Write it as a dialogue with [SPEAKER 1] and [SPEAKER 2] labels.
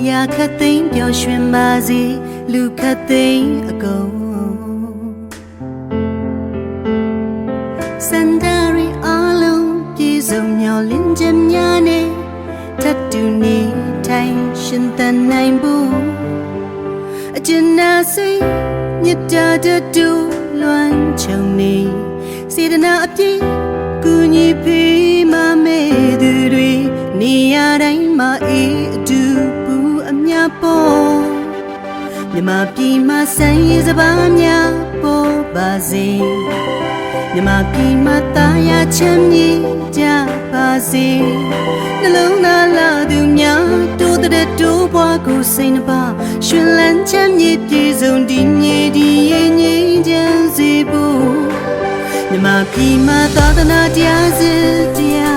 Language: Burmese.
[SPEAKER 1] ရာခတ်သိမ်းပျော်ရွှင်ပါစေလူခတ်သိမ်းအကုန်စန္ဒရီအလုံးပြေဆုံးမျောလင်းချက်များနဲ့ထပ်တူနေထိုင်ရှင်သန်နိုင်ဖို့အကျဉ်းနာစိတ်မြတ်တာတူလွမ်းချုံနေစေတနာအပြည့်ကူညီပေးမမဲသူတွေနေရာတိုင်းမှာအေးအတူပူအမြပေါ်မြမပြည်မှာဆန်းရည်စပါးများပေါ်ပါစေမြမပြည်မှာတာယာချမ်းမြေကြပါစေနှလုံးသားလာသူများတိုးတဲ့တိုးပွားကိုစိတ်နှပါရှင်လန်းချမ်းမြေပြေဆုံးဒီမြေဒီရဲ့ငြိမ်းချမ်းစေဖို့မြမပြည်မှာသာသနာတရားစစ်တရား